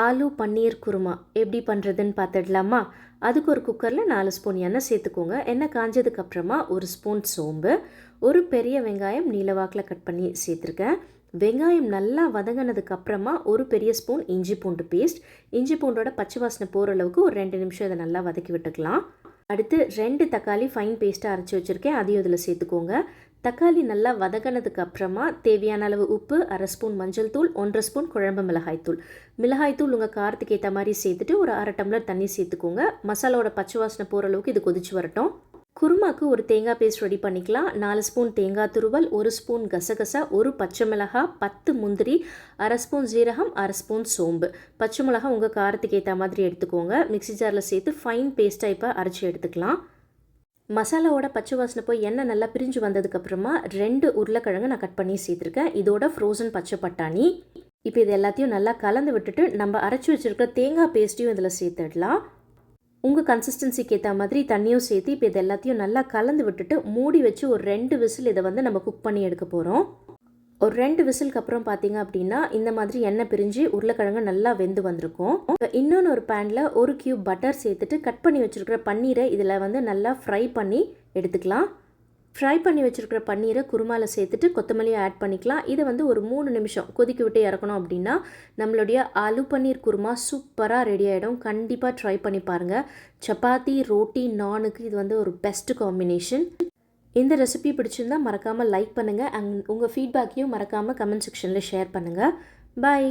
ஆலு பன்னீர் குருமா எப்படி பண்ணுறதுன்னு பார்த்துடலாமா? அதுக்கு ஒரு குக்கரில் 4 ஸ்பூன் எண்ணெய் சேர்த்துக்கோங்க. எண்ணெய் காஞ்சதுக்கப்புறமா 1 ஸ்பூன் சோம்பு, ஒரு பெரிய வெங்காயம் நீளவாக்கில் கட் பண்ணி சேர்த்துருக்கேன். வெங்காயம் நல்லா வதங்கினதுக்கப்புறமா ஒரு பெரிய ஸ்பூன் இஞ்சி பூண்டு பேஸ்ட், இஞ்சி பூண்டோட பச்சை வாசனை போகிற அளவுக்கு ஒரு 2 நிமிஷம் இதை நல்லா வதக்கி விட்டுக்கலாம். அடுத்து 2 தக்காளி ஃபைன் பேஸ்ட்டாக அரைச்சி வச்சுருக்கேன், அதையும் இதில் சேர்த்துக்கோங்க. தக்காளி நல்லா வதங்கினதுக்கு அப்புறமா தேவையான அளவு உப்பு, 1/2 ஸ்பூன் மஞ்சள் தூள், 1/2 ஸ்பூன் குழம்பு மிளகாய்த்தூள். மிளகாய்த்தூள் உங்கள் காரத்துக்கு ஏற்ற மாதிரி சேர்த்துட்டு ஒரு 1/2 டம்ளர் தண்ணி சேர்த்துக்கோங்க. மசாலாவோட பச்சை வாசனை போகிற அளவுக்கு இது கொதிச்சு வரட்டும். குருமாக்கு ஒரு தேங்காய் பேஸ்ட் ரெடி பண்ணிக்கலாம். 4 ஸ்பூன் தேங்காய் துருவல், 1 ஸ்பூன் கசகசா, 1 பச்சை மிளகாய், 10 முந்திரி, 1/2 ஸ்பூன் ஜீரகம், 1/2 ஸ்பூன் சோம்பு. பச்சை மிளகாய் உங்கள் காரத்துக்கு ஏற்ற மாதிரி எடுத்துக்கோங்க. மிக்ஸி ஜாரில் சேர்த்து ஃபைன் பேஸ்ட்டாக இப்போ அரைச்சி எடுத்துக்கலாம். மசாலாவோட பச்சை வாசனை போய் எண்ணெய் நல்லா பிரிஞ்சு வந்ததுக்கப்புறமா 2 உருளைக்கிழங்கு நான் கட் பண்ணி சேர்த்துருக்கேன். இதோட ஃப்ரோசன் பச்சை பட்டாணி. இப்போ இது எல்லாத்தையும் நல்லா கலந்து விட்டுட்டு நம்ம அரைச்சி வச்சுருக்க தேங்காய் பேஸ்ட்டையும் இதில் சேர்த்துடலாம். உங்கள் கன்சிஸ்டன்சிக்கு ஏற்ற மாதிரி தண்ணியும் சேர்த்து இப்போ இது எல்லாத்தையும் நல்லா கலந்து விட்டுட்டு மூடி வச்சு ஒரு 2 விசில் இதை வந்து நம்ம குக் பண்ணி எடுக்க போகிறோம். ஒரு 2 விசிலுக்கு அப்புறம் பார்த்தீங்க அப்படின்னா இந்த மாதிரி எண்ணெய் பிரிஞ்சு உருளைக்கிழங்கு நல்லா வெந்து வந்திருக்கும். இப்போ இன்னொன்று ஒரு பேனில் 1 கியூப் பட்டர் சேர்த்துட்டு கட் பண்ணி வச்சுருக்கிற பன்னீரை இதில் வந்து நல்லா ஃப்ரை பண்ணி எடுத்துக்கலாம். ஃப்ரை பண்ணி வச்சுருக்கிற பன்னீரை குருமாவில் சேர்த்துட்டு கொத்தமல்லியை ஆட் பண்ணிக்கலாம். இதை வந்து ஒரு 3 நிமிஷம் கொதிக்க விட்டு இறக்கணும் அப்படின்னா நம்மளுடைய ஆலு பன்னீர் குருமா சூப்பராக ரெடி ஆகிடும். கண்டிப்பாக ட்ரை பண்ணி பாருங்கள். சப்பாத்தி, ரோட்டி, நானுக்கு இது வந்து ஒரு பெஸ்ட் காம்பினேஷன். இந்த ரெசிபி பிடிச்சிருந்தால் மறக்காமல் லைக் பண்ணுங்கள். உங்கள் ஃபீட்பேக்கையும் மறக்காமல் கமெண்ட் செக்ஷனில் ஷேர் பண்ணுங்கள். பாய்.